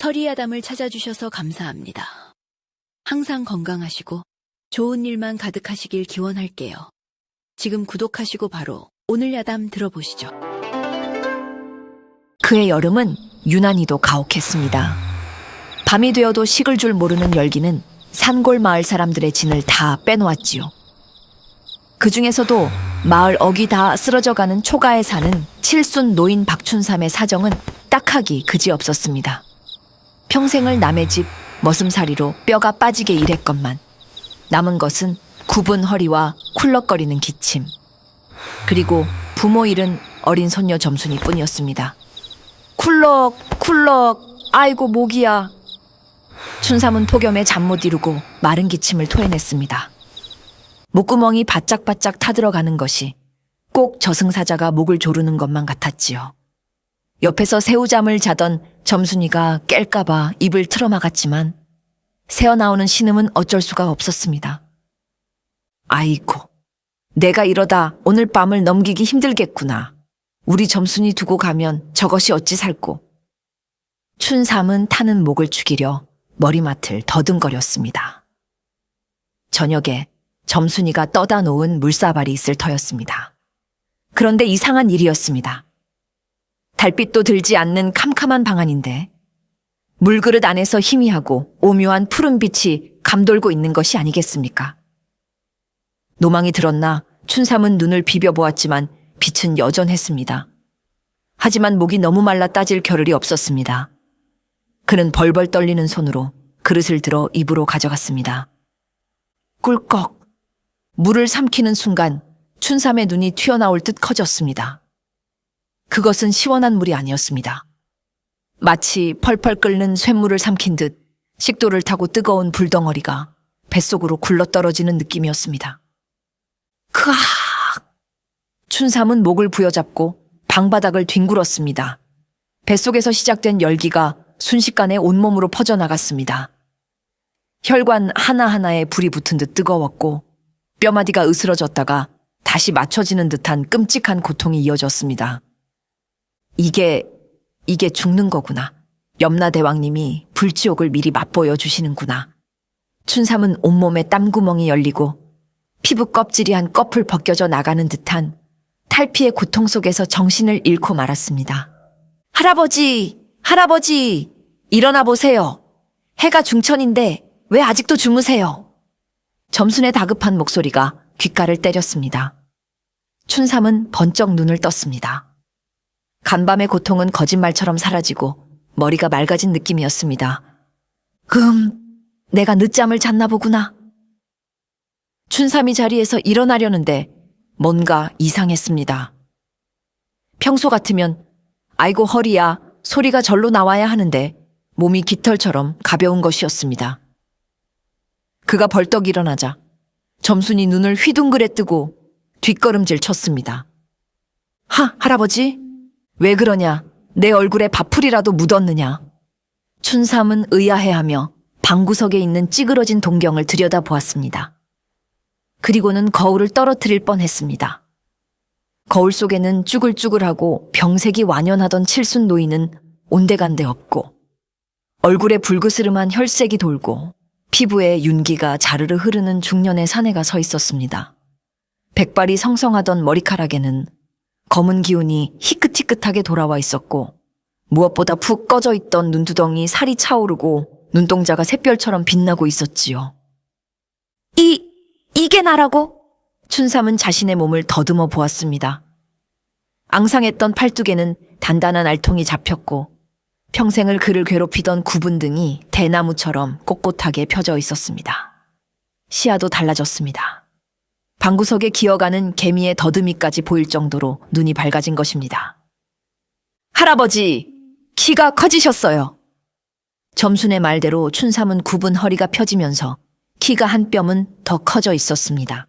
터리아담을 찾아주셔서 감사합니다. 항상 건강하시고 좋은 일만 가득하시길 기원할게요. 지금 구독하시고 바로 오늘 야담 들어보시죠. 그의 여름은 유난히도 가혹했습니다. 밤이 되어도 식을 줄 모르는 열기는 산골 마을 사람들의 진을 다 빼놓았지요. 그 중에서도 마을 어귀 다 쓰러져가는 초가에 사는 칠순 노인 박춘삼의 사정은 딱하기 그지없었습니다. 평생을 남의 집 머슴살이로 뼈가 빠지게 일했건만 남은 것은 굽은 허리와 쿨럭거리는 기침, 그리고 부모 잃은 어린 손녀 점순이 뿐이었습니다. 쿨럭 쿨럭, 아이고 목이야. 춘삼은 폭염에 잠 못 이루고 마른 기침을 토해냈습니다. 목구멍이 바짝바짝 타들어가는 것이 꼭 저승사자가 목을 조르는 것만 같았지요. 옆에서 새우잠을 자던 점순이가 깰까봐 입을 틀어막았지만 새어나오는 신음은 어쩔 수가 없었습니다. 아이고, 내가 이러다 오늘 밤을 넘기기 힘들겠구나. 우리 점순이 두고 가면 저것이 어찌 살꼬. 춘삼은 타는 목을 죽이려 머리맡을 더듬거렸습니다. 저녁에 점순이가 떠다 놓은 물사발이 있을 터였습니다. 그런데 이상한 일이었습니다. 달빛도 들지 않는 캄캄한 방안인데 물그릇 안에서 희미하고 오묘한 푸른 빛이 감돌고 있는 것이 아니겠습니까? 노망이 들었나 춘삼은 눈을 비벼보았지만 빛은 여전했습니다. 하지만 목이 너무 말라 따질 겨를이 없었습니다. 그는 벌벌 떨리는 손으로 그릇을 들어 입으로 가져갔습니다. 꿀꺽! 물을 삼키는 순간 춘삼의 눈이 튀어나올 듯 커졌습니다. 그것은 시원한 물이 아니었습니다. 마치 펄펄 끓는 쇳물을 삼킨 듯 식도를 타고 뜨거운 불덩어리가 뱃속으로 굴러떨어지는 느낌이었습니다. 크악! 춘삼은 목을 부여잡고 방바닥을 뒹굴었습니다. 뱃속에서 시작된 열기가 순식간에 온몸으로 퍼져나갔습니다. 혈관 하나하나에 불이 붙은 듯 뜨거웠고 뼈마디가 으스러졌다가 다시 맞춰지는 듯한 끔찍한 고통이 이어졌습니다. 이게 죽는 거구나. 염라대왕님이 불지옥을 미리 맛보여 주시는구나. 춘삼은 온몸에 땀구멍이 열리고 피부 껍질이 한 꺼풀 벗겨져 나가는 듯한 탈피의 고통 속에서 정신을 잃고 말았습니다. 할아버지! 할아버지! 일어나 보세요. 해가 중천인데 왜 아직도 주무세요? 점순의 다급한 목소리가 귓가를 때렸습니다. 춘삼은 번쩍 눈을 떴습니다. 간밤의 고통은 거짓말처럼 사라지고 머리가 맑아진 느낌이었습니다. 내가 늦잠을 잤나 보구나. 춘삼이 자리에서 일어나려는데 뭔가 이상했습니다. 평소 같으면 아이고 허리야 소리가 절로 나와야 하는데 몸이 깃털처럼 가벼운 것이었습니다. 그가 벌떡 일어나자 점순이 눈을 휘둥그레 뜨고 뒷걸음질 쳤습니다. 할아버지? 왜 그러냐? 내 얼굴에 밥풀이라도 묻었느냐? 춘삼은 의아해하며 방구석에 있는 찌그러진 동경을 들여다보았습니다. 그리고는 거울을 떨어뜨릴 뻔했습니다. 거울 속에는 쭈글쭈글하고 병색이 완연하던 칠순 노인은 온데간데 없고 얼굴에 불그스름한 혈색이 돌고 피부에 윤기가 자르르 흐르는 중년의 사내가 서 있었습니다. 백발이 성성하던 머리카락에는 검은 기운이 희끗희끗하게 돌아와 있었고 무엇보다 푹 꺼져 있던 눈두덩이 살이 차오르고 눈동자가 샛별처럼 빛나고 있었지요. 이게 나라고? 춘삼은 자신의 몸을 더듬어 보았습니다. 앙상했던 팔뚝에는 단단한 알통이 잡혔고 평생을 그를 괴롭히던 구분등이 대나무처럼 꼿꼿하게 펴져 있었습니다. 시야도 달라졌습니다. 방구석에 기어가는 개미의 더듬이까지 보일 정도로 눈이 밝아진 것입니다. 할아버지, 키가 커지셨어요. 점순의 말대로 춘삼은 굽은 허리가 펴지면서 키가 한 뼘은 더 커져 있었습니다.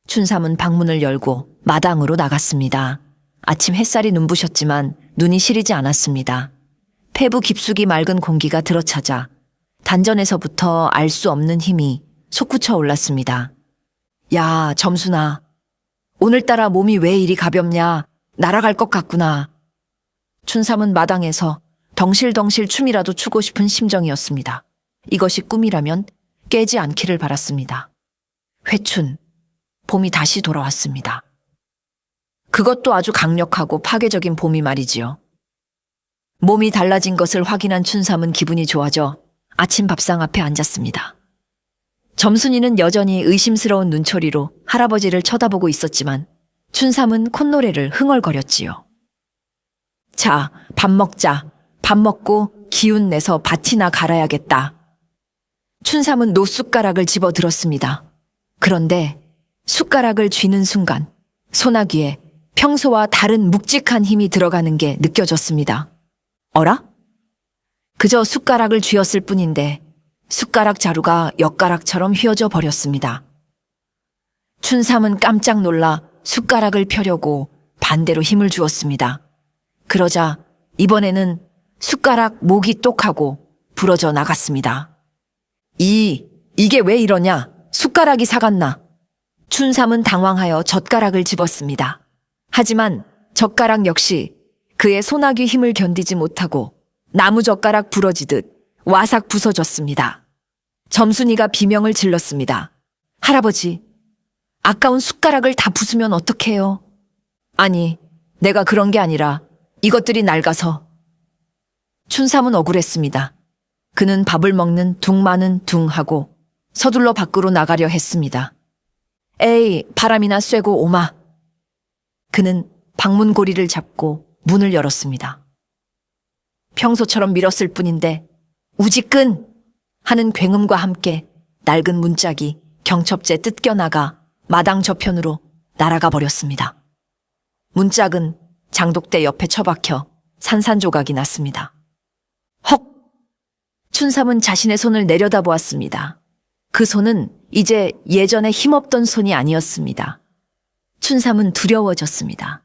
춘삼은 방문을 열고 마당으로 나갔습니다. 아침 햇살이 눈부셨지만 눈이 시리지 않았습니다. 폐부 깊숙이 맑은 공기가 들어차자 단전에서부터 알 수 없는 힘이 솟구쳐 올랐습니다. 야, 점순아. 오늘따라 몸이 왜 이리 가볍냐? 날아갈 것 같구나. 춘삼은 마당에서 덩실덩실 춤이라도 추고 싶은 심정이었습니다. 이것이 꿈이라면 깨지 않기를 바랐습니다. 회춘, 봄이 다시 돌아왔습니다. 그것도 아주 강력하고 파괴적인 봄이 말이지요. 몸이 달라진 것을 확인한 춘삼은 기분이 좋아져 아침 밥상 앞에 앉았습니다. 점순이는 여전히 의심스러운 눈초리로 할아버지를 쳐다보고 있었지만 춘삼은 콧노래를 흥얼거렸지요. 자, 밥 먹자. 밥 먹고 기운 내서 밭이나 갈아야겠다. 춘삼은 노숟가락을 집어 들었습니다. 그런데 숟가락을 쥐는 순간 소나귀에 평소와 다른 묵직한 힘이 들어가는 게 느껴졌습니다. 어라? 그저 숟가락을 쥐었을 뿐인데 숟가락 자루가 엿가락처럼 휘어져 버렸습니다. 춘삼은 깜짝 놀라 숟가락을 펴려고 반대로 힘을 주었습니다. 그러자 이번에는 숟가락 목이 똑하고 부러져 나갔습니다. 이게 왜 이러냐? 숟가락이 사갔나? 춘삼은 당황하여 젓가락을 집었습니다. 하지만 젓가락 역시 그의 소나귀 힘을 견디지 못하고 나무젓가락 부러지듯 와삭 부서졌습니다. 점순이가 비명을 질렀습니다. 할아버지, 아까운 숟가락을 다 부수면 어떡해요? 아니, 내가 그런 게 아니라 이것들이 낡아서. 춘삼은 억울했습니다. 그는 밥을 먹는 둥마는 둥하고 서둘러 밖으로 나가려 했습니다. 에이, 바람이나 쐬고 오마. 그는 방문 고리를 잡고 문을 열었습니다. 평소처럼 밀었을 뿐인데 우지끈 하는 굉음과 함께 낡은 문짝이 경첩제 뜯겨나가 마당 저편으로 날아가 버렸습니다. 문짝은 장독대 옆에 처박혀 산산조각이 났습니다. 헉! 춘삼은 자신의 손을 내려다보았습니다. 그 손은 이제 예전에 힘없던 손이 아니었습니다. 춘삼은 두려워졌습니다.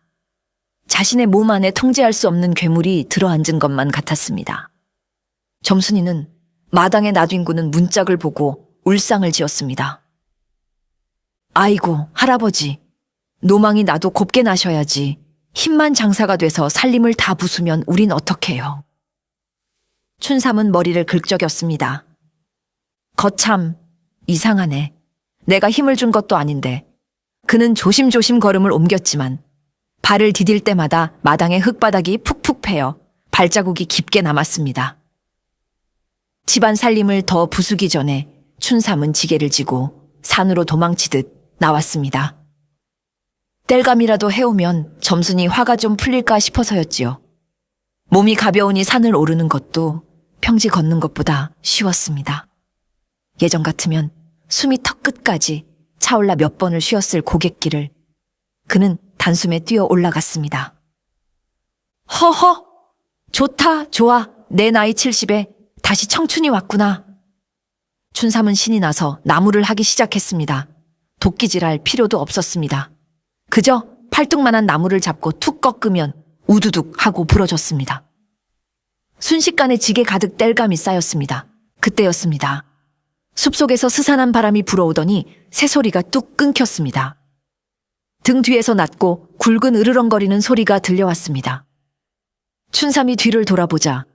자신의 몸 안에 통제할 수 없는 괴물이 들어앉은 것만 같았습니다. 점순이는 마당에 놔둔 문짝을 보고 울상을 지었습니다. 아이고, 할아버지. 노망이 나도 곱게 나셔야지. 힘만 장사가 돼서 살림을 다 부수면 우린 어떡해요. 춘삼은 머리를 긁적였습니다. 거참, 이상하네. 내가 힘을 준 것도 아닌데. 그는 조심조심 걸음을 옮겼지만 발을 디딜 때마다 마당의 흙바닥이 푹푹 패여 발자국이 깊게 남았습니다. 집안 살림을 더 부수기 전에 춘삼은 지게를 지고 산으로 도망치듯 나왔습니다. 땔감이라도 해오면 점순이 화가 좀 풀릴까 싶어서였지요. 몸이 가벼우니 산을 오르는 것도 평지 걷는 것보다 쉬웠습니다. 예전 같으면 숨이 턱끝까지 차올라 몇 번을 쉬었을 고갯길을 그는 단숨에 뛰어 올라갔습니다. 허허! 좋다, 좋아. 내 나이 70에 다시 청춘이 왔구나. 춘삼은 신이 나서 나무를 하기 시작했습니다. 도끼질할 필요도 없었습니다. 그저 팔뚝만한 나무를 잡고 툭 꺾으면 우두둑 하고 부러졌습니다. 순식간에 지게 가득 땔감이 쌓였습니다. 그때였습니다. 숲속에서 스산한 바람이 불어오더니 새소리가 뚝 끊겼습니다. 등 뒤에서 낮고 굵은 으르렁거리는 소리가 들려왔습니다. 춘삼이 뒤를 돌아보자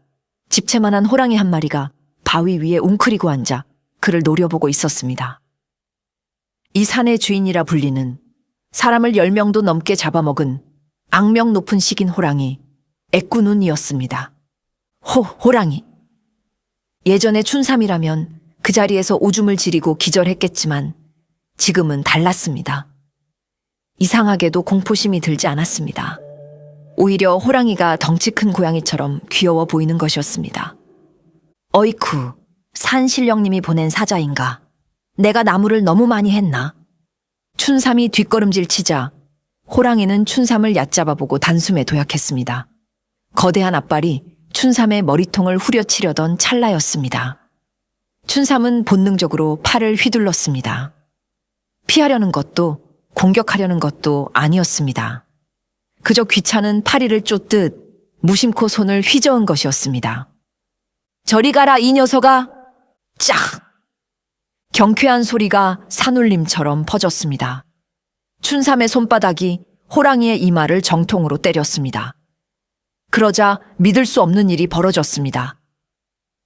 집채만한 호랑이 한 마리가 바위 위에 웅크리고 앉아 그를 노려보고 있었습니다. 이 산의 주인이라 불리는 사람을 10명도 넘게 잡아먹은 악명 높은 식인 호랑이 애꾸눈이었습니다. 호랑이. 예전에 춘삼이라면 그 자리에서 오줌을 지리고 기절했겠지만 지금은 달랐습니다. 이상하게도 공포심이 들지 않았습니다. 오히려 호랑이가 덩치 큰 고양이처럼 귀여워 보이는 것이었습니다. 어이쿠, 산신령님이 보낸 사자인가. 내가 나무를 너무 많이 했나. 춘삼이 뒷걸음질 치자 호랑이는 춘삼을 얕잡아보고 단숨에 도약했습니다. 거대한 앞발이 춘삼의 머리통을 후려치려던 찰나였습니다. 춘삼은 본능적으로 팔을 휘둘렀습니다. 피하려는 것도 공격하려는 것도 아니었습니다. 그저 귀찮은 파리를 쫓듯 무심코 손을 휘저은 것이었습니다. 저리 가라 이 녀석아! 짝! 경쾌한 소리가 산울림처럼 퍼졌습니다. 춘삼의 손바닥이 호랑이의 이마를 정통으로 때렸습니다. 그러자 믿을 수 없는 일이 벌어졌습니다.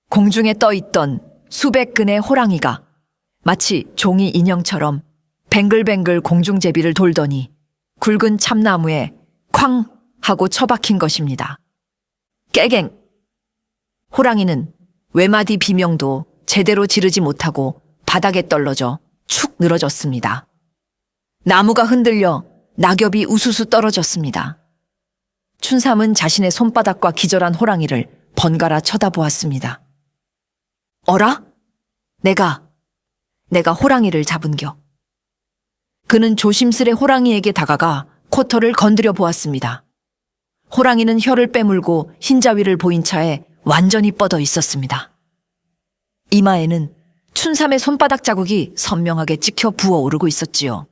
공중에 떠 있던 수백 근의 호랑이가 마치 종이 인형처럼 뱅글뱅글 공중제비를 돌더니 굵은 참나무에 쾅 하고 처박힌 것입니다. 깨갱! 호랑이는 외마디 비명도 제대로 지르지 못하고 바닥에 떨어져 축 늘어졌습니다. 나무가 흔들려 낙엽이 우수수 떨어졌습니다. 춘삼은 자신의 손바닥과 기절한 호랑이를 번갈아 쳐다보았습니다. 어라? 내가 호랑이를 잡은겨. 그는 조심스레 호랑이에게 다가가 코털을 건드려 보았습니다. 호랑이는 혀를 빼물고 흰자위를 보인 차에 완전히 뻗어 있었습니다. 이마에는 춘삼의 손바닥 자국이 선명하게 찍혀 부어오르고 있었지요.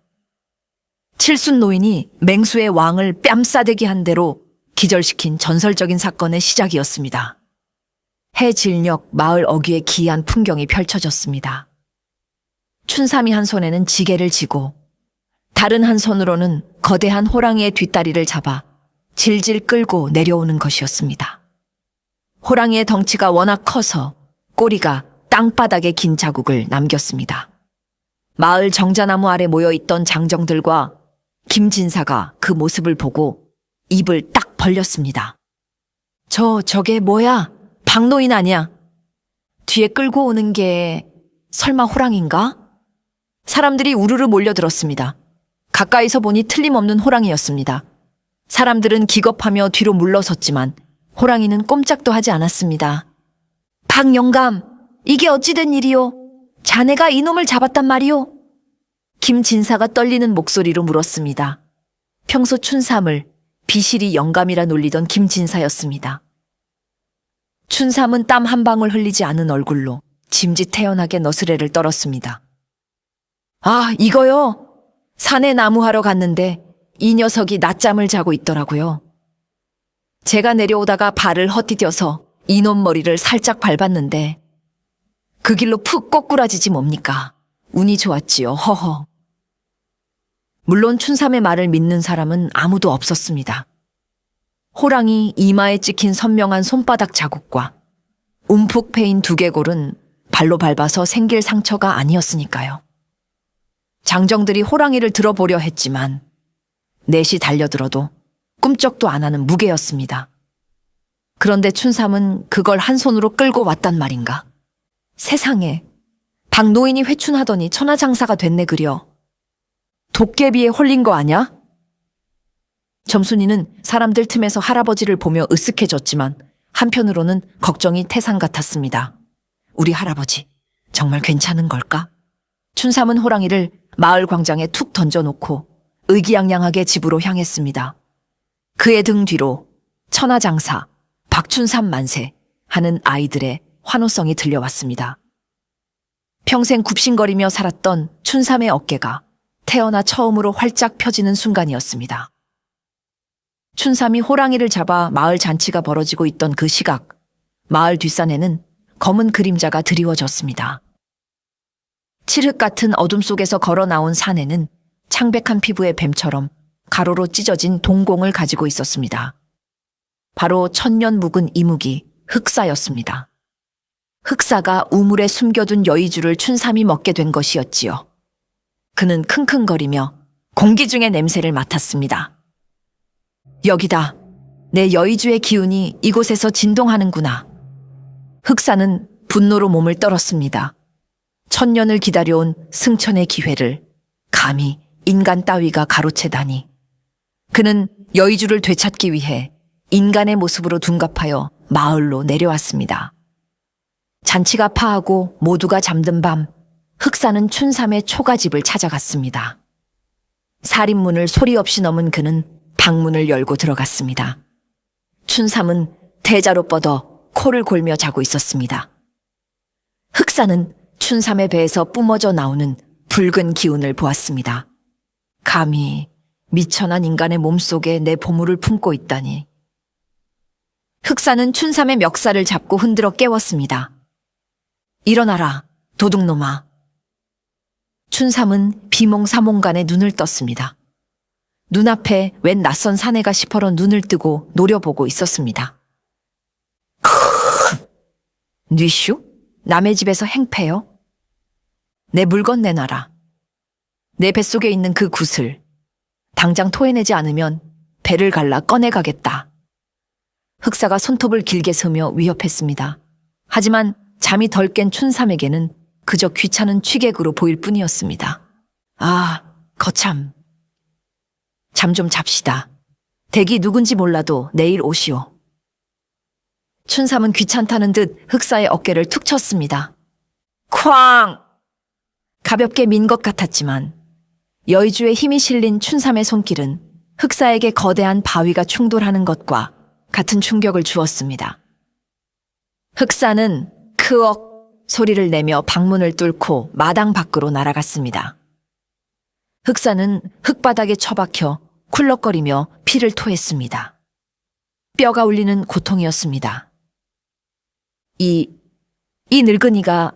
칠순 노인이 맹수의 왕을 뺨싸대기 한 대로 기절시킨 전설적인 사건의 시작이었습니다. 해질녘 마을 어귀에 기이한 풍경이 펼쳐졌습니다. 춘삼이 한 손에는 지게를 쥐고 다른 한 손으로는 거대한 호랑이의 뒷다리를 잡아 질질 끌고 내려오는 것이었습니다. 호랑이의 덩치가 워낙 커서 꼬리가 땅바닥에 긴 자국을 남겼습니다. 마을 정자나무 아래 모여있던 장정들과 김진사가 그 모습을 보고 입을 딱 벌렸습니다. 저게 뭐야? 박노인 아니야? 뒤에 끌고 오는 게 설마 호랑인가? 사람들이 우르르 몰려들었습니다. 가까이서 보니 틀림없는 호랑이였습니다. 사람들은 기겁하며 뒤로 물러섰지만 호랑이는 꼼짝도 하지 않았습니다. 박영감, 이게 어찌된 일이오? 자네가 이놈을 잡았단 말이오? 김진사가 떨리는 목소리로 물었습니다. 평소 춘삼을 비실이 영감이라 놀리던 김진사였습니다. 춘삼은 땀 한 방울 흘리지 않은 얼굴로 짐짓태연하게 너스레를 떨었습니다. 아, 이거요? 산에 나무하러 갔는데 이 녀석이 낮잠을 자고 있더라고요. 제가 내려오다가 발을 헛디뎌서 이놈 머리를 살짝 밟았는데 그 길로 푹 꼬꾸라지지 뭡니까? 운이 좋았지요. 허허. 물론 춘삼의 말을 믿는 사람은 아무도 없었습니다. 호랑이 이마에 찍힌 선명한 손바닥 자국과 움푹 패인 두개골은 발로 밟아서 생길 상처가 아니었으니까요. 장정들이 호랑이를 들어보려 했지만 넷이 달려들어도 꿈쩍도 안 하는 무게였습니다. 그런데 춘삼은 그걸 한 손으로 끌고 왔단 말인가? 세상에, 박노인이 회춘하더니 천하장사가 됐네 그려. 도깨비에 홀린 거 아냐? 점순이는 사람들 틈에서 할아버지를 보며 으쓱해졌지만 한편으로는 걱정이 태산 같았습니다. 우리 할아버지 정말 괜찮은 걸까? 춘삼은 호랑이를 마을 광장에 툭 던져놓고 의기양양하게 집으로 향했습니다. 그의 등 뒤로 천하장사, 박춘삼 만세 하는 아이들의 환호성이 들려왔습니다. 평생 굽신거리며 살았던 춘삼의 어깨가 태어나 처음으로 활짝 펴지는 순간이었습니다. 춘삼이 호랑이를 잡아 마을 잔치가 벌어지고 있던 그 시각, 마을 뒷산에는 검은 그림자가 드리워졌습니다. 칠흑 같은 어둠 속에서 걸어 나온 사내는 창백한 피부의 뱀처럼 가로로 찢어진 동공을 가지고 있었습니다. 바로 천년 묵은 이묵이 흑사였습니다. 흑사가 우물에 숨겨둔 여의주를 춘삼이 먹게 된 것이었지요. 그는 킁킁거리며 공기 중의 냄새를 맡았습니다. 여기다. 내 여의주의 기운이 이곳에서 진동하는구나. 흑사는 분노로 몸을 떨었습니다. 천년을 기다려온 승천의 기회를 감히 인간 따위가 가로채다니. 그는 여의주를 되찾기 위해 인간의 모습으로 둔갑하여 마을로 내려왔습니다. 잔치가 파하고 모두가 잠든 밤, 흑사는 춘삼의 초가집을 찾아갔습니다. 살인문을 소리 없이 넘은 그는 방문을 열고 들어갔습니다. 춘삼은 대자로 뻗어 코를 골며 자고 있었습니다. 흑사는 춘삼의 배에서 뿜어져 나오는 붉은 기운을 보았습니다. 감히 미천한 인간의 몸속에 내 보물을 품고 있다니. 흑사는 춘삼의 멱살을 잡고 흔들어 깨웠습니다. 일어나라, 도둑놈아. 춘삼은 비몽사몽간에 눈을 떴습니다. 눈앞에 웬 낯선 사내가 시퍼런 눈을 뜨고 노려보고 있었습니다. 뉘슈? 남의 집에서 행패요? 내 물건 내놔라. 내 뱃속에 있는 그 굿을 당장 토해내지 않으면 배를 갈라 꺼내가겠다. 흑사가 손톱을 길게 서며 위협했습니다. 하지만 잠이 덜 깬 춘삼에게는 그저 귀찮은 취객으로 보일 뿐이었습니다. 아, 거참. 잠 좀 잡시다. 댁이 누군지 몰라도 내일 오시오. 춘삼은 귀찮다는 듯 흑사의 어깨를 툭 쳤습니다. 쾅! 가볍게 민 것 같았지만 여의주의 힘이 실린 춘삼의 손길은 흑사에게 거대한 바위가 충돌하는 것과 같은 충격을 주었습니다. 흑사는 크억 소리를 내며 방문을 뚫고 마당 밖으로 날아갔습니다. 흑사는 흙바닥에 처박혀 쿨럭거리며 피를 토했습니다. 뼈가 울리는 고통이었습니다. 이 늙은이가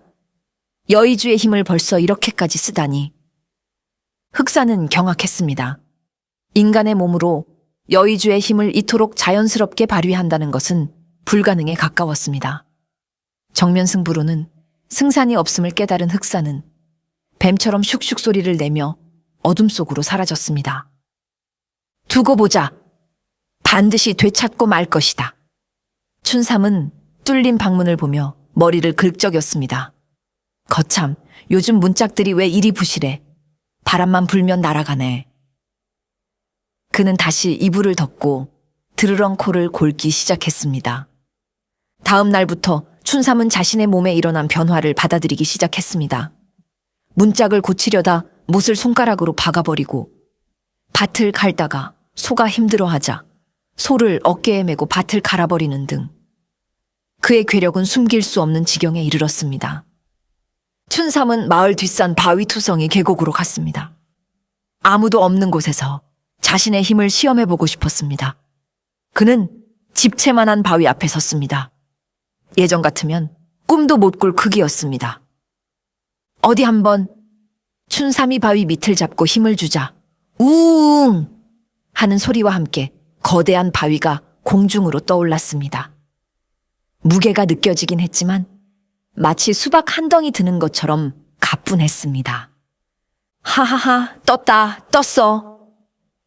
여의주의 힘을 벌써 이렇게까지 쓰다니. 흑사는 경악했습니다. 인간의 몸으로 여의주의 힘을 이토록 자연스럽게 발휘한다는 것은 불가능에 가까웠습니다. 정면 승부로는 승산이 없음을 깨달은 흑사는 뱀처럼 슉슉 소리를 내며 어둠 속으로 사라졌습니다. 두고 보자. 반드시 되찾고 말 것이다. 춘삼은 뚫린 방문을 보며 머리를 긁적였습니다. 거참, 요즘 문짝들이 왜 이리 부실해. 바람만 불면 날아가네. 그는 다시 이불을 덮고 드르렁 코를 골기 시작했습니다. 다음 날부터 춘삼은 자신의 몸에 일어난 변화를 받아들이기 시작했습니다. 문짝을 고치려다 못을 손가락으로 박아버리고 밭을 갈다가 소가 힘들어하자 소를 어깨에 메고 밭을 갈아버리는 등 그의 괴력은 숨길 수 없는 지경에 이르렀습니다. 춘삼은 마을 뒷산 바위투성이 계곡으로 갔습니다. 아무도 없는 곳에서 자신의 힘을 시험해보고 싶었습니다. 그는 집채만한 바위 앞에 섰습니다. 예전 같으면 꿈도 못 꿀 크기였습니다. 어디 한번 춘삼이 바위 밑을 잡고 힘을 주자. 우웅! 하는 소리와 함께 거대한 바위가 공중으로 떠올랐습니다. 무게가 느껴지긴 했지만 마치 수박 한 덩이 드는 것처럼 가뿐했습니다. 하하하, 떴어.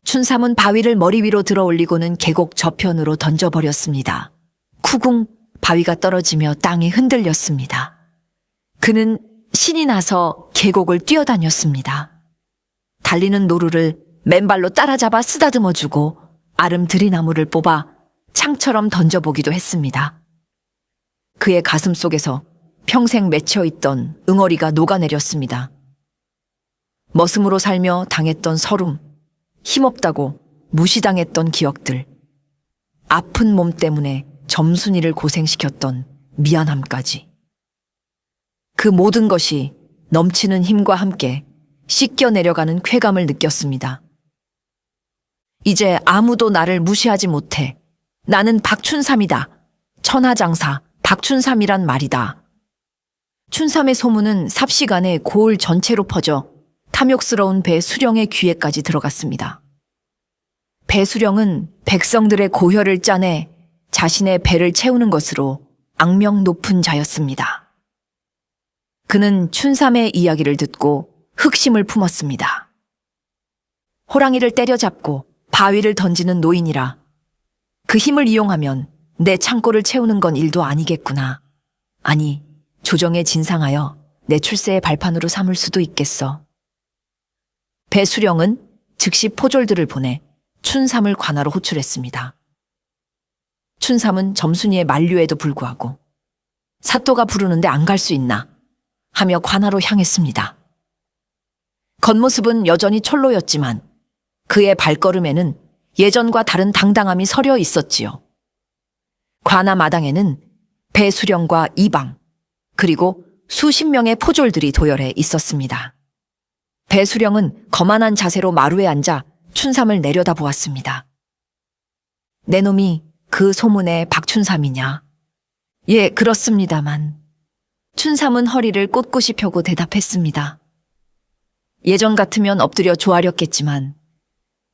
춘삼은 바위를 머리 위로 들어 올리고는 계곡 저편으로 던져버렸습니다. 쿠궁, 바위가 떨어지며 땅이 흔들렸습니다. 그는 신이 나서 계곡을 뛰어다녔습니다. 달리는 노루를 맨발로 따라잡아 쓰다듬어주고 아름 들이나무를 뽑아 창처럼 던져보기도 했습니다. 그의 가슴 속에서 평생 맺혀있던 응어리가 녹아내렸습니다. 머슴으로 살며 당했던 서름, 힘없다고 무시당했던 기억들, 아픈 몸 때문에 점순이를 고생시켰던 미안함까지. 그 모든 것이 넘치는 힘과 함께 씻겨 내려가는 쾌감을 느꼈습니다. 이제 아무도 나를 무시하지 못해. 나는 박춘삼이다. 천하장사 박춘삼이란 말이다. 춘삼의 소문은 삽시간에 고을 전체로 퍼져 탐욕스러운 배 수령의 귀에까지 들어갔습니다. 배 수령은 백성들의 고혈을 짜내 자신의 배를 채우는 것으로 악명 높은 자였습니다. 그는 춘삼의 이야기를 듣고 흑심을 품었습니다. 호랑이를 때려잡고 바위를 던지는 노인이라 그 힘을 이용하면 내 창고를 채우는 건 일도 아니겠구나. 아니, 조정에 진상하여 내 출세의 발판으로 삼을 수도 있겠어. 배수령은 즉시 포졸들을 보내 춘삼을 관하로 호출했습니다. 춘삼은 점순이의 만류에도 불구하고 사또가 부르는데 안 갈 수 있나 하며 관하로 향했습니다. 겉모습은 여전히 촐로였지만 그의 발걸음에는 예전과 다른 당당함이 서려 있었지요. 관아 마당에는 배수령과 이방 그리고 수십 명의 포졸들이 도열해 있었습니다. 배수령은 거만한 자세로 마루에 앉아 춘삼을 내려다보았습니다. 내 놈이 그 소문의 박춘삼이냐? 예, 그렇습니다만. 춘삼은 허리를 꼿꼿이 펴고 대답했습니다. 예전 같으면 엎드려 조아렸겠지만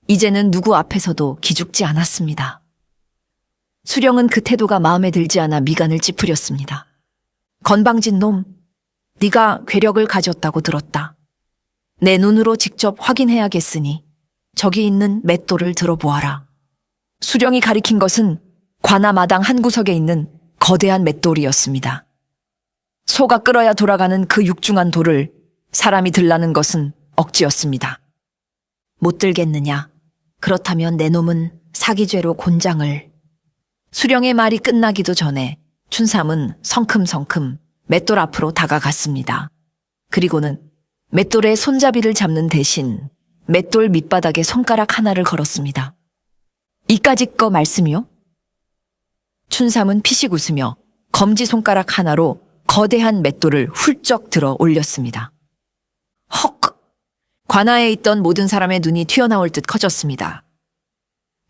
이제는 누구 앞에서도 기죽지 않았습니다. 수령은 그 태도가 마음에 들지 않아 미간을 찌푸렸습니다. 건방진 놈, 네가 괴력을 가졌다고 들었다. 내 눈으로 직접 확인해야겠으니 저기 있는 맷돌을 들어보아라. 수령이 가리킨 것은 관아 마당 한 구석에 있는 거대한 맷돌이었습니다. 소가 끌어야 돌아가는 그 육중한 돌을 사람이 들라는 것은 억지였습니다. 못 들겠느냐? 그렇다면 내 놈은 사기죄로 곤장을. 수령의 말이 끝나기도 전에 춘삼은 성큼성큼 맷돌 앞으로 다가갔습니다. 그리고는 맷돌의 손잡이를 잡는 대신 맷돌 밑바닥에 손가락 하나를 걸었습니다. 이까짓 거 말씀이요? 춘삼은 피식 웃으며 검지손가락 하나로 거대한 맷돌을 훌쩍 들어 올렸습니다. 헉! 관아에 있던 모든 사람의 눈이 튀어나올 듯 커졌습니다.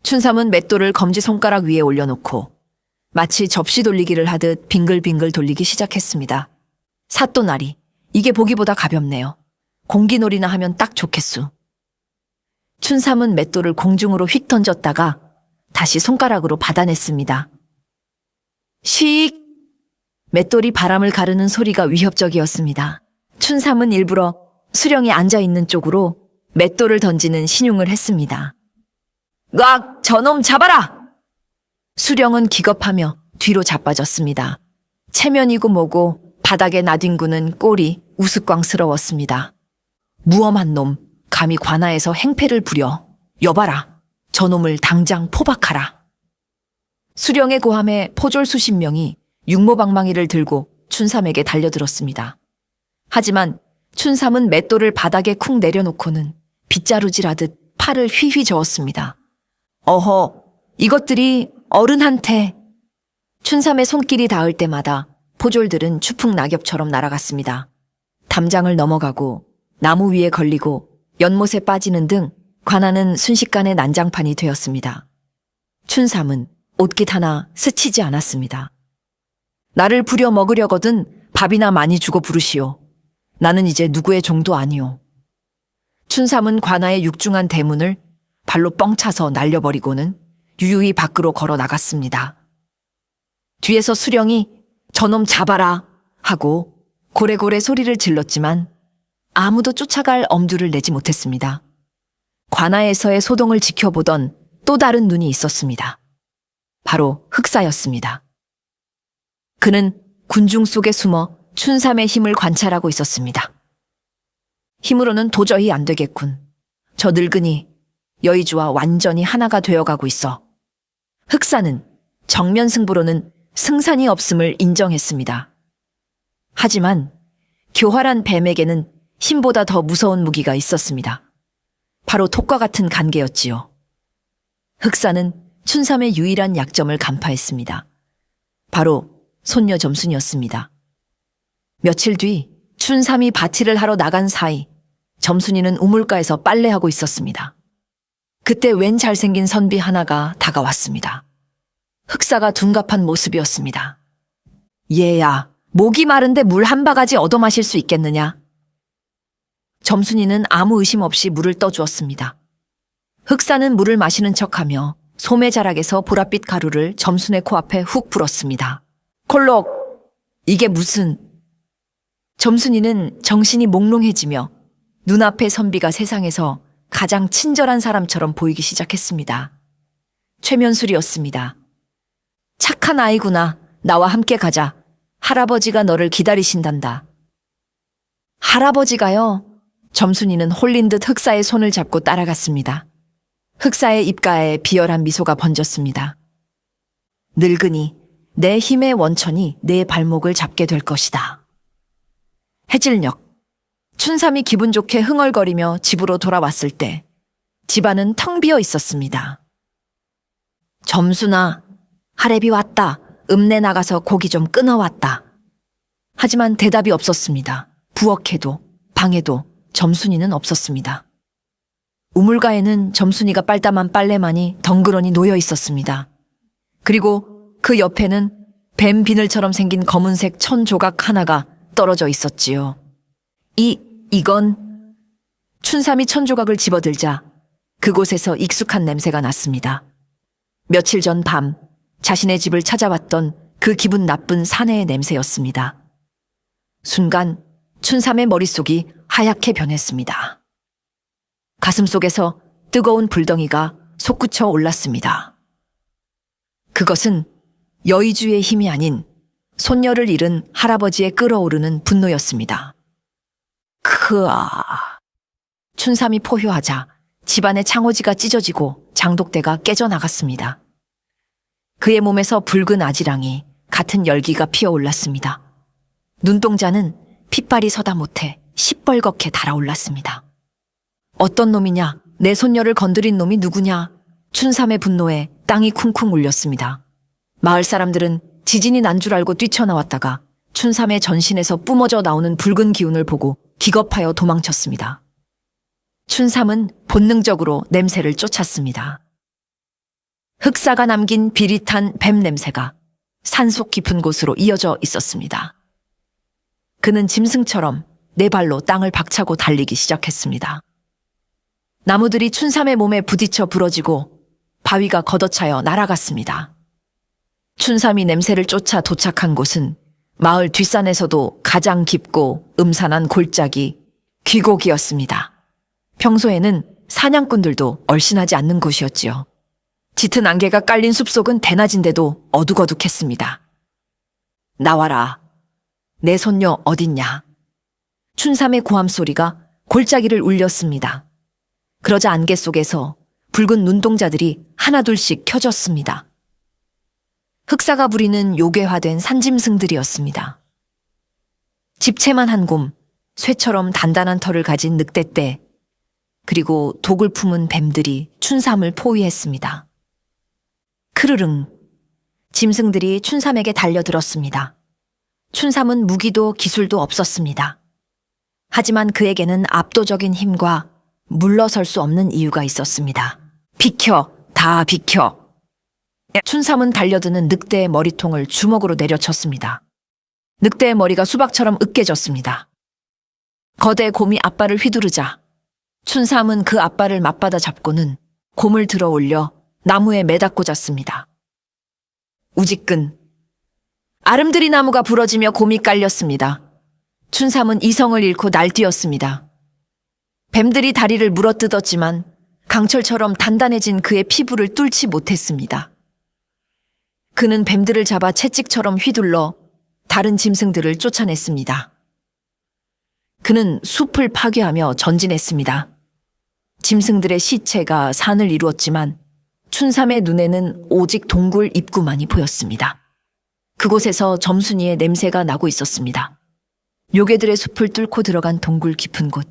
춘삼은 맷돌을 검지손가락 위에 올려놓고 마치 접시 돌리기를 하듯 빙글빙글 돌리기 시작했습니다. 사또나리, 이게 보기보다 가볍네요. 공기놀이나 하면 딱 좋겠수. 춘삼은 맷돌을 공중으로 휙 던졌다가 다시 손가락으로 받아냈습니다. 씩! 맷돌이 바람을 가르는 소리가 위협적이었습니다. 춘삼은 일부러 수령이 앉아있는 쪽으로 맷돌을 던지는 신용을 했습니다. 으악! 저놈 잡아라! 수령은 기겁하며 뒤로 자빠졌습니다. 체면이고 뭐고 바닥에 나뒹구는 꼴이 우스꽝스러웠습니다. 무엄한 놈, 감히 관아에서 행패를 부려. 여봐라, 저놈을 당장 포박하라. 수령의 고함에 포졸 수십 명이 육모방망이를 들고 춘삼에게 달려들었습니다. 하지만 춘삼은 맷돌을 바닥에 쿵 내려놓고는 빗자루질하듯 팔을 휘휘 저었습니다. 어허, 이것들이 어른한테. 춘삼의 손길이 닿을 때마다 포졸들은 추풍낙엽처럼 날아갔습니다. 담장을 넘어가고 나무 위에 걸리고 연못에 빠지는 등 관아는 순식간에 난장판이 되었습니다. 춘삼은 옷깃 하나 스치지 않았습니다. 나를 부려 먹으려거든 밥이나 많이 주고 부르시오. 나는 이제 누구의 종도 아니오. 춘삼은 관아의 육중한 대문을 발로 뻥 차서 날려버리고는 유유히 밖으로 걸어 나갔습니다. 뒤에서 수령이 저놈 잡아라 하고 고래고래 소리를 질렀지만 아무도 쫓아갈 엄두를 내지 못했습니다. 관아에서의 소동을 지켜보던 또 다른 눈이 있었습니다. 바로 흑사였습니다. 그는 군중 속에 숨어 춘삼의 힘을 관찰하고 있었습니다. 힘으로는 도저히 안 되겠군. 저 늙은이 여의주와 완전히 하나가 되어가고 있어. 흑사는 정면 승부로는 승산이 없음을 인정했습니다. 하지만 교활한 뱀에게는 힘보다 더 무서운 무기가 있었습니다. 바로 톡과 같은 간계였지요. 흑사는 춘삼의 유일한 약점을 간파했습니다. 바로 손녀 점순이었습니다. 며칠 뒤 춘삼이 바티를 하러 나간 사이 점순이는 우물가에서 빨래하고 있었습니다. 그때 웬 잘생긴 선비 하나가 다가왔습니다. 흑사가 둔갑한 모습이었습니다. 얘야, 목이 마른데 물 한 바가지 얻어 마실 수 있겠느냐? 점순이는 아무 의심 없이 물을 떠주었습니다. 흑사는 물을 마시는 척하며 소매자락에서 보랏빛 가루를 점순의 코앞에 훅 불었습니다. 콜록! 이게 무슨... 점순이는 정신이 몽롱해지며 눈앞의 선비가 세상에서 가장 친절한 사람처럼 보이기 시작했습니다. 최면술이었습니다. 착한 아이구나. 나와 함께 가자. 할아버지가 너를 기다리신단다. 할아버지가요? 점순이는 홀린 듯 흑사의 손을 잡고 따라갔습니다. 흑사의 입가에 비열한 미소가 번졌습니다. 늙은이, 내 힘의 원천이 내 발목을 잡게 될 것이다. 해질녘, 춘삼이 기분 좋게 흥얼거리며 집으로 돌아왔을 때 집안은 텅 비어 있었습니다. 점순아, 하랩이 왔다. 읍내 나가서 고기 좀 끊어왔다. 하지만 대답이 없었습니다. 부엌에도 방에도 점순이는 없었습니다. 우물가에는 점순이가 빨다만 빨래만이 덩그러니 놓여 있었습니다. 그리고 그 옆에는 뱀 비늘처럼 생긴 검은색 천 조각 하나가 떨어져 있었지요. 이건 춘삼이 천 조각을 집어들자 그곳에서 익숙한 냄새가 났습니다. 며칠 전 밤 자신의 집을 찾아왔던 그 기분 나쁜 사내의 냄새였습니다. 순간 춘삼의 머릿속이 하얗게 변했습니다. 가슴속에서 뜨거운 불덩이가 솟구쳐 올랐습니다. 그것은 여의주의 힘이 아닌 손녀를 잃은 할아버지의 끓어오르는 분노였습니다. 크아. 춘삼이 포효하자 집안의 창호지가 찢어지고 장독대가 깨져나갔습니다. 그의 몸에서 붉은 아지랑이 같은 열기가 피어올랐습니다. 눈동자는 핏발이 서다 못해 시뻘겋게 달아올랐습니다. 어떤 놈이냐? 내 손녀를 건드린 놈이 누구냐? 춘삼의 분노에 땅이 쿵쿵 울렸습니다. 마을 사람들은 지진이 난 줄 알고 뛰쳐나왔다가 춘삼의 전신에서 뿜어져 나오는 붉은 기운을 보고 기겁하여 도망쳤습니다. 춘삼은 본능적으로 냄새를 쫓았습니다. 흑사가 남긴 비릿한 뱀 냄새가 산속 깊은 곳으로 이어져 있었습니다. 그는 짐승처럼 네 발로 땅을 박차고 달리기 시작했습니다. 나무들이 춘삼의 몸에 부딪혀 부러지고 바위가 걷어차여 날아갔습니다. 춘삼이 냄새를 쫓아 도착한 곳은 마을 뒷산에서도 가장 깊고 음산한 골짜기 귀곡이었습니다. 평소에는 사냥꾼들도 얼씬하지 않는 곳이었지요. 짙은 안개가 깔린 숲속은 대낮인데도 어둑어둑했습니다. 나와라. 내 손녀 어딨냐? 춘삼의 고함 소리가 골짜기를 울렸습니다. 그러자 안개 속에서 붉은 눈동자들이 하나둘씩 켜졌습니다. 흑사가 부리는 요괴화된 산짐승들이었습니다. 집채만 한 곰, 쇠처럼 단단한 털을 가진 늑대떼, 그리고 독을 품은 뱀들이 춘삼을 포위했습니다. 크르릉, 짐승들이 춘삼에게 달려들었습니다. 춘삼은 무기도 기술도 없었습니다. 하지만 그에게는 압도적인 힘과 물러설 수 없는 이유가 있었습니다. 비켜, 다 비켜. 춘삼은 달려드는 늑대의 머리통을 주먹으로 내려쳤습니다. 늑대의 머리가 수박처럼 으깨졌습니다. 거대 곰이 앞발을 휘두르자 춘삼은 그 앞발을 맞받아 잡고는 곰을 들어 올려 나무에 매다 꽂았습니다. 우지끈. 아름드리 나무가 부러지며 곰이 깔렸습니다. 춘삼은 이성을 잃고 날뛰었습니다. 뱀들이 다리를 물어뜯었지만 강철처럼 단단해진 그의 피부를 뚫지 못했습니다. 그는 뱀들을 잡아 채찍처럼 휘둘러 다른 짐승들을 쫓아냈습니다. 그는 숲을 파괴하며 전진했습니다. 짐승들의 시체가 산을 이루었지만 춘삼의 눈에는 오직 동굴 입구만이 보였습니다. 그곳에서 점순이의 냄새가 나고 있었습니다. 요괴들의 숲을 뚫고 들어간 동굴 깊은 곳.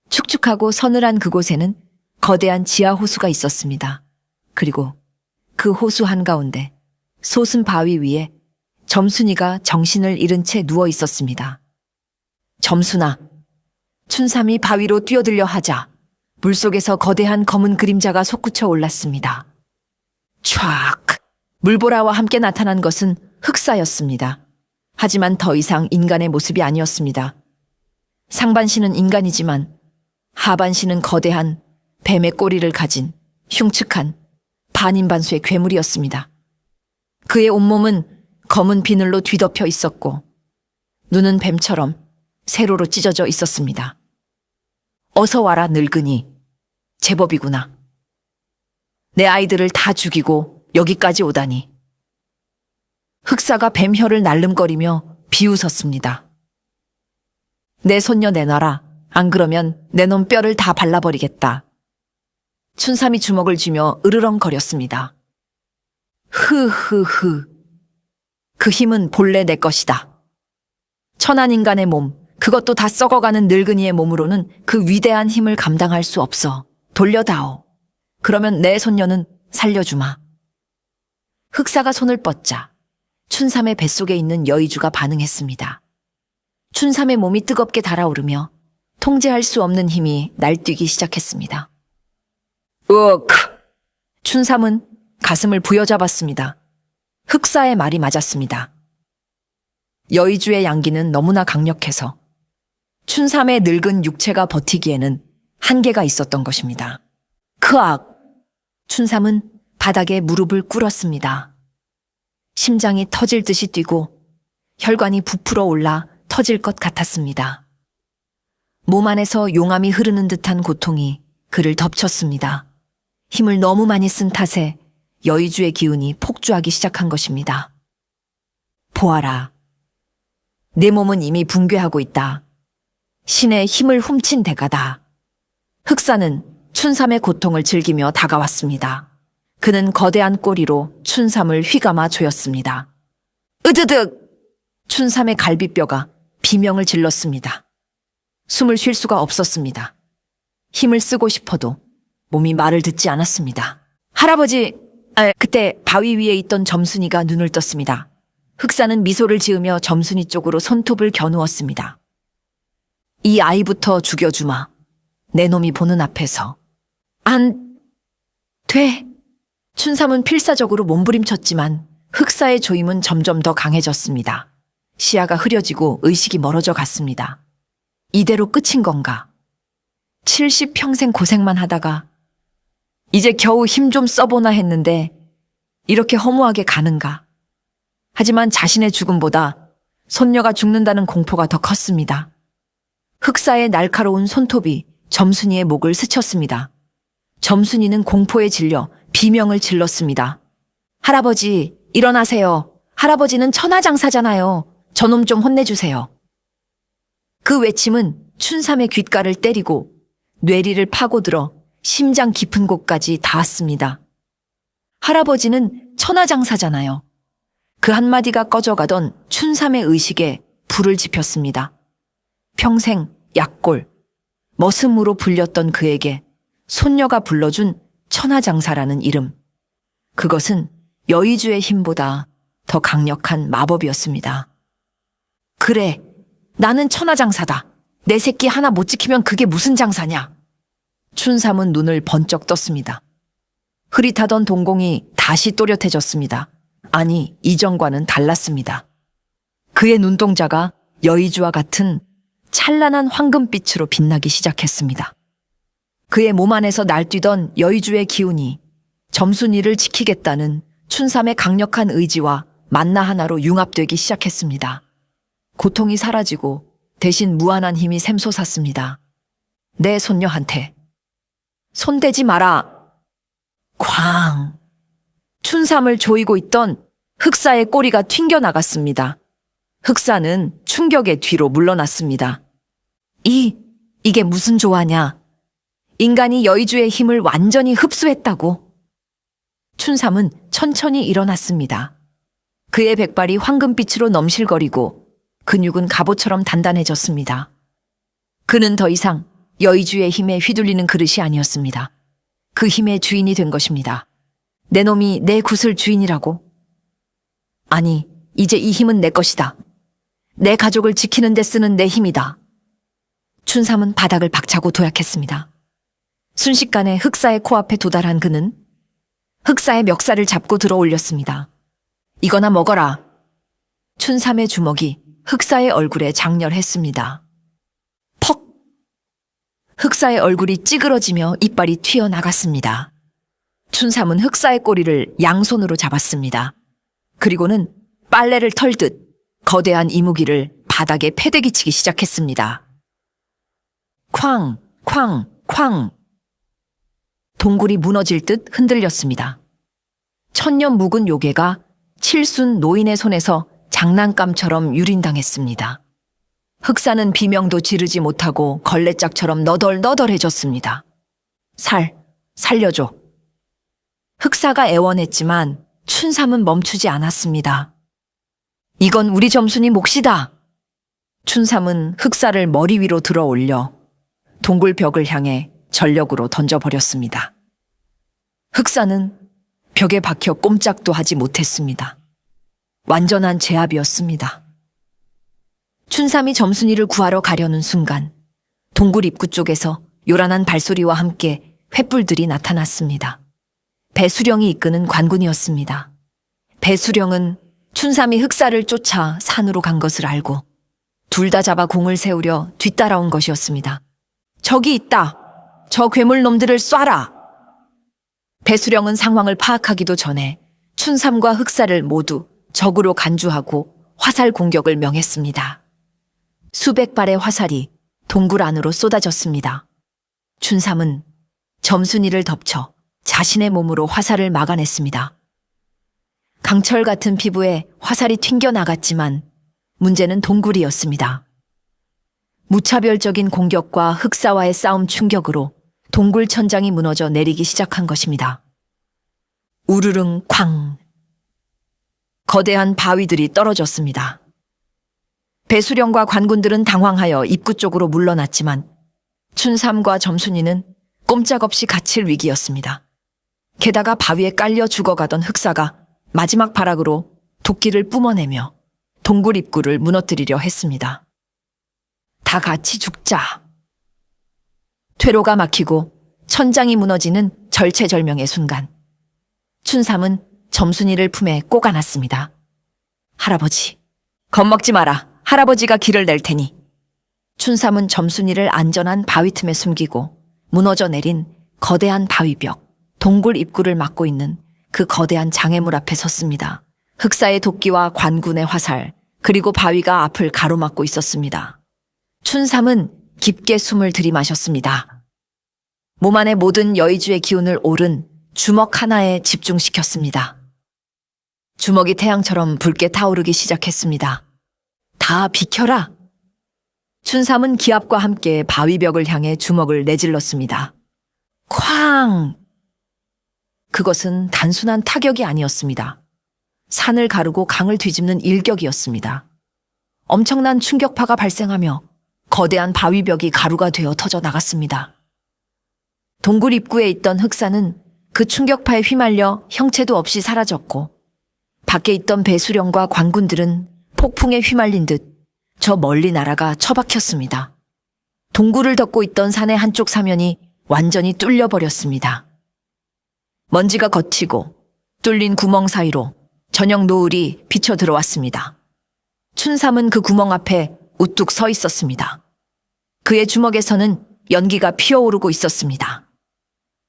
축축하고 서늘한 그곳에는 거대한 지하 호수가 있었습니다. 그리고 그 호수 한가운데 솟은 바위 위에 점순이가 정신을 잃은 채 누워 있었습니다. 점순아. 춘삼이 바위로 뛰어들려 하자 물속에서 거대한 검은 그림자가 솟구쳐 올랐습니다. 촥! 물보라와 함께 나타난 것은 흑사였습니다. 하지만 더 이상 인간의 모습이 아니었습니다. 상반신은 인간이지만 하반신은 거대한 뱀의 꼬리를 가진 흉측한 반인반수의 괴물이었습니다. 그의 온몸은 검은 비늘로 뒤덮여 있었고 눈은 뱀처럼 세로로 찢어져 있었습니다. 어서 와라 늙은이. 제법이구나. 내 아이들을 다 죽이고 여기까지 오다니. 흑사가 뱀혀를 날름거리며 비웃었습니다. 내 손녀 내놔라. 안 그러면 내 놈 뼈를 다 발라버리겠다. 춘삼이 주먹을 쥐며 으르렁거렸습니다. 흐흐흐. 그 힘은 본래 내 것이다. 천한 인간의 몸, 그것도 다 썩어가는 늙은이의 몸으로는 그 위대한 힘을 감당할 수 없어. 돌려다오. 그러면 내 손녀는 살려주마. 흑사가 손을 뻗자 춘삼의 뱃속에 있는 여의주가 반응했습니다. 춘삼의 몸이 뜨겁게 달아오르며 통제할 수 없는 힘이 날뛰기 시작했습니다. 으크! 춘삼은 가슴을 부여잡았습니다. 흑사의 말이 맞았습니다. 여의주의 양기는 너무나 강력해서 춘삼의 늙은 육체가 버티기에는 한계가 있었던 것입니다. 흐악! 춘삼은 바닥에 무릎을 꿇었습니다. 심장이 터질 듯이 뛰고 혈관이 부풀어 올라 터질 것 같았습니다. 몸 안에서 용암이 흐르는 듯한 고통이 그를 덮쳤습니다. 힘을 너무 많이 쓴 탓에 여의주의 기운이 폭주하기 시작한 것입니다. 보아라. 내 몸은 이미 붕괴하고 있다. 신의 힘을 훔친 대가다. 흑사는 춘삼의 고통을 즐기며 다가왔습니다. 그는 거대한 꼬리로 춘삼을 휘감아 조였습니다. 으드득! 춘삼의 갈비뼈가 비명을 질렀습니다. 숨을 쉴 수가 없었습니다. 힘을 쓰고 싶어도 몸이 말을 듣지 않았습니다. 할아버지! 그때 바위 위에 있던 점순이가 눈을 떴습니다. 흑사는 미소를 지으며 점순이 쪽으로 손톱을 겨누었습니다. 이 아이부터 죽여주마. 내 놈이 보는 앞에서. 안 돼. 춘삼은 필사적으로 몸부림쳤지만 흑사의 조임은 점점 더 강해졌습니다. 시야가 흐려지고 의식이 멀어져 갔습니다. 이대로 끝인 건가? 70평생 고생만 하다가 이제 겨우 힘 좀 써보나 했는데 이렇게 허무하게 가는가? 하지만 자신의 죽음보다 손녀가 죽는다는 공포가 더 컸습니다. 흑사의 날카로운 손톱이 점순이의 목을 스쳤습니다. 점순이는 공포에 질려 비명을 질렀습니다. 할아버지, 일어나세요. 할아버지는 천하장사잖아요. 저놈 좀 혼내주세요. 그 외침은 춘삼의 귓가를 때리고 뇌리를 파고들어 심장 깊은 곳까지 닿았습니다. 할아버지는 천하장사잖아요. 그 한마디가 꺼져가던 춘삼의 의식에 불을 지폈습니다. 평생 약골, 머슴으로 불렸던 그에게 손녀가 불러준 천하장사라는 이름. 그것은 여의주의 힘보다 더 강력한 마법이었습니다. 그래, 나는 천하장사다. 내 새끼 하나 못 지키면 그게 무슨 장사냐? 춘삼은 눈을 번쩍 떴습니다. 흐릿하던 동공이 다시 또렷해졌습니다. 아니, 이전과는 달랐습니다. 그의 눈동자가 여의주와 같은 찬란한 황금빛으로 빛나기 시작했습니다. 그의 몸 안에서 날뛰던 여의주의 기운이 점순이를 지키겠다는 춘삼의 강력한 의지와 만나 하나로 융합되기 시작했습니다. 고통이 사라지고 대신 무한한 힘이 샘솟았습니다. 내 손녀한테 손대지 마라. 쾅! 춘삼을 조이고 있던 흑사의 꼬리가 튕겨나갔습니다. 흑사는 충격에 뒤로 물러났습니다. 이게 무슨 조화냐? 인간이 여의주의 힘을 완전히 흡수했다고. 춘삼은 천천히 일어났습니다. 그의 백발이 황금빛으로 넘실거리고 근육은 갑옷처럼 단단해졌습니다. 그는 더 이상 여의주의 힘에 휘둘리는 그릇이 아니었습니다. 그 힘의 주인이 된 것입니다. 내 놈이 내 굿을 주인이라고? 아니, 이제 이 힘은 내 것이다. 내 가족을 지키는 데 쓰는 내 힘이다. 춘삼은 바닥을 박차고 도약했습니다. 순식간에 흑사의 코앞에 도달한 그는 흑사의 멱살을 잡고 들어 올렸습니다. 이거나 먹어라. 춘삼의 주먹이 흑사의 얼굴에 장렬했습니다. 퍽! 흑사의 얼굴이 찌그러지며 이빨이 튀어나갔습니다. 춘삼은 흑사의 꼬리를 양손으로 잡았습니다. 그리고는 빨래를 털듯 거대한 이무기를 바닥에 패대기치기 시작했습니다. 쾅! 쾅! 쾅! 동굴이 무너질 듯 흔들렸습니다. 천년 묵은 요괴가 칠순 노인의 손에서 장난감처럼 유린당했습니다. 흑사는 비명도 지르지 못하고 걸레짝처럼 너덜너덜해졌습니다. 살려줘. 흑사가 애원했지만 춘삼은 멈추지 않았습니다. 이건 우리 점순이 몫이다. 춘삼은 흑사를 머리 위로 들어 올려 동굴 벽을 향해 전력으로 던져버렸습니다. 흑사는 벽에 박혀 꼼짝도 하지 못했습니다. 완전한 제압이었습니다. 춘삼이 점순이를 구하러 가려는 순간 동굴 입구 쪽에서 요란한 발소리와 함께 횃불들이 나타났습니다. 배수령이 이끄는 관군이었습니다. 배수령은 춘삼이 흑사를 쫓아 산으로 간 것을 알고 둘 다 잡아 공을 세우려 뒤따라온 것이었습니다. 저기 있다. 저 괴물놈들을 쏴라. 배수령은 상황을 파악하기도 전에 춘삼과 흑사를 모두 적으로 간주하고 화살 공격을 명했습니다. 수백 발의 화살이 동굴 안으로 쏟아졌습니다. 춘삼은 점순이를 덮쳐 자신의 몸으로 화살을 막아냈습니다. 강철 같은 피부에 화살이 튕겨나갔지만 문제는 동굴이었습니다. 무차별적인 공격과 흑사와의 싸움 충격으로 동굴 천장이 무너져 내리기 시작한 것입니다. 우르릉 쾅! 거대한 바위들이 떨어졌습니다. 배수령과 관군들은 당황하여 입구 쪽으로 물러났지만 춘삼과 점순이는 꼼짝없이 갇힐 위기였습니다. 게다가 바위에 깔려 죽어가던 흑사가 마지막 발악으로 도끼를 뿜어내며 동굴 입구를 무너뜨리려 했습니다. 다 같이 죽자. 퇴로가 막히고 천장이 무너지는 절체절명의 순간 춘삼은 점순이를 품에 꼭 안았습니다. 할아버지, 겁먹지 마라. 할아버지가 길을 낼 테니. 춘삼은 점순이를 안전한 바위 틈에 숨기고 무너져 내린 거대한 바위벽, 동굴 입구를 막고 있는 그 거대한 장애물 앞에 섰습니다. 흑사의 도끼와 관군의 화살, 그리고 바위가 앞을 가로막고 있었습니다. 춘삼은 깊게 숨을 들이마셨습니다. 몸 안의 모든 여의주의 기운을 오른 주먹 하나에 집중시켰습니다. 주먹이 태양처럼 붉게 타오르기 시작했습니다. 다 비켜라! 춘삼은 기압과 함께 바위벽을 향해 주먹을 내질렀습니다. 쾅! 그것은 단순한 타격이 아니었습니다. 산을 가르고 강을 뒤집는 일격이었습니다. 엄청난 충격파가 발생하며 거대한 바위벽이 가루가 되어 터져 나갔습니다. 동굴 입구에 있던 흑사는 그 충격파에 휘말려 형체도 없이 사라졌고 밖에 있던 배수령과 관군들은 폭풍에 휘말린 듯 저 멀리 날아가 처박혔습니다. 동굴을 덮고 있던 산의 한쪽 사면이 완전히 뚫려버렸습니다. 먼지가 걷히고 뚫린 구멍 사이로 저녁 노을이 비쳐 들어왔습니다. 춘삼은 그 구멍 앞에 우뚝 서 있었습니다. 그의 주먹에서는 연기가 피어오르고 있었습니다.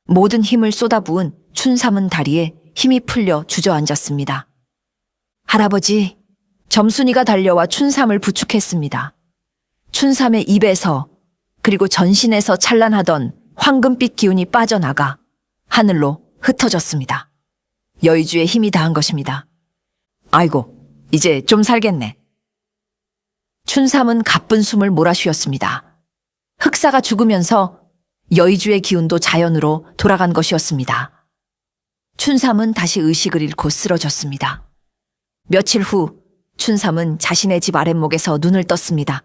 모든 힘을 쏟아부은 춘삼은 다리에 힘이 풀려 주저앉았습니다. 할아버지, 점순이가 달려와 춘삼을 부축했습니다. 춘삼의 입에서 그리고 전신에서 찬란하던 황금빛 기운이 빠져나가 하늘로 흩어졌습니다. 여의주의 힘이 다한 것입니다. 아이고, 이제 좀 살겠네. 춘삼은 가쁜 숨을 몰아쉬었습니다. 흑사가 죽으면서 여의주의 기운도 자연으로 돌아간 것이었습니다. 춘삼은 다시 의식을 잃고 쓰러졌습니다. 며칠 후 춘삼은 자신의 집 아랫목에서 눈을 떴습니다.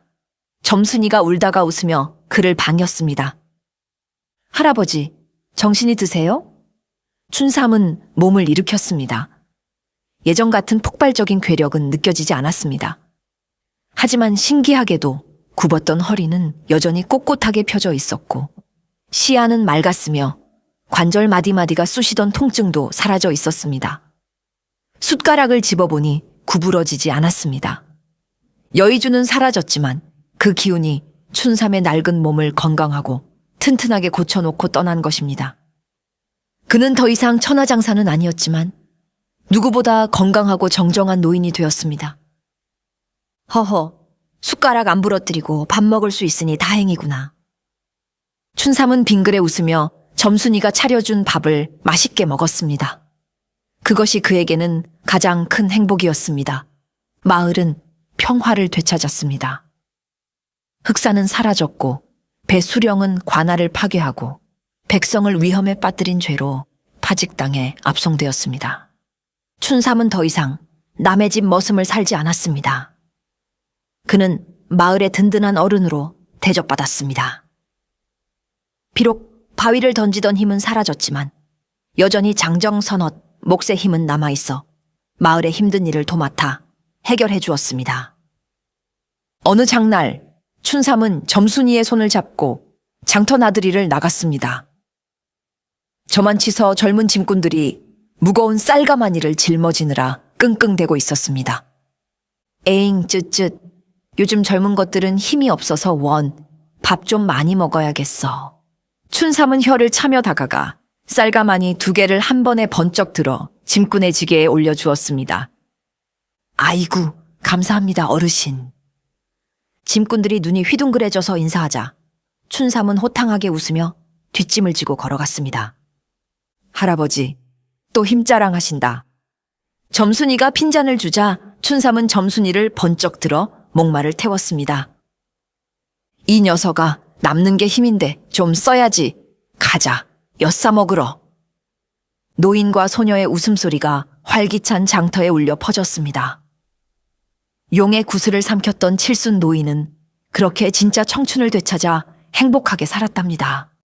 점순이가 울다가 웃으며 그를 반겼습니다. 할아버지, 정신이 드세요? 춘삼은 몸을 일으켰습니다. 예전 같은 폭발적인 괴력은 느껴지지 않았습니다. 하지만 신기하게도 굽었던 허리는 여전히 꼿꼿하게 펴져 있었고 시야는 맑았으며 관절 마디마디가 쑤시던 통증도 사라져 있었습니다. 숟가락을 집어보니 구부러지지 않았습니다. 여의주는 사라졌지만 그 기운이 춘삼의 낡은 몸을 건강하고 튼튼하게 고쳐놓고 떠난 것입니다. 그는 더 이상 천하장사는 아니었지만 누구보다 건강하고 정정한 노인이 되었습니다. 허허, 숟가락 안 부러뜨리고 밥 먹을 수 있으니 다행이구나. 춘삼은 빙그레 웃으며 점순이가 차려준 밥을 맛있게 먹었습니다. 그것이 그에게는 가장 큰 행복이었습니다. 마을은 평화를 되찾았습니다. 흑사는 사라졌고 배수령은 관할을 파괴하고 백성을 위험에 빠뜨린 죄로 파직당해 압송되었습니다. 춘삼은 더 이상 남의 집 머슴을 살지 않았습니다. 그는 마을의 든든한 어른으로 대접받았습니다. 비록 바위를 던지던 힘은 사라졌지만 여전히 장정선엇 몫의 힘은 남아있어 마을의 힘든 일을 도맡아 해결해 주었습니다. 어느 장날 춘삼은 점순이의 손을 잡고 장터 나들이를 나갔습니다. 저만치서 젊은 짐꾼들이 무거운 쌀가마니를 짊어지느라 끙끙대고 있었습니다. 에잉 쯧쯧, 요즘 젊은 것들은 힘이 없어서 원, 밥 좀 많이 먹어야겠어. 춘삼은 혀를 차며 다가가 쌀가마니 2개를 한 번에 번쩍 들어 짐꾼의 지게에 올려주었습니다. 아이고, 감사합니다, 어르신. 짐꾼들이 눈이 휘둥그레져서 인사하자 춘삼은 호탕하게 웃으며 뒷짐을 지고 걸어갔습니다. 할아버지, 또 힘자랑하신다. 점순이가 핀잔을 주자 춘삼은 점순이를 번쩍 들어 목마를 태웠습니다. 이 녀석아, 남는 게 힘인데 좀 써야지. 가자, 엿사 먹으러. 노인과 소녀의 웃음소리가 활기찬 장터에 울려 퍼졌습니다. 용의 구슬을 삼켰던 칠순 노인은 그렇게 진짜 청춘을 되찾아 행복하게 살았답니다.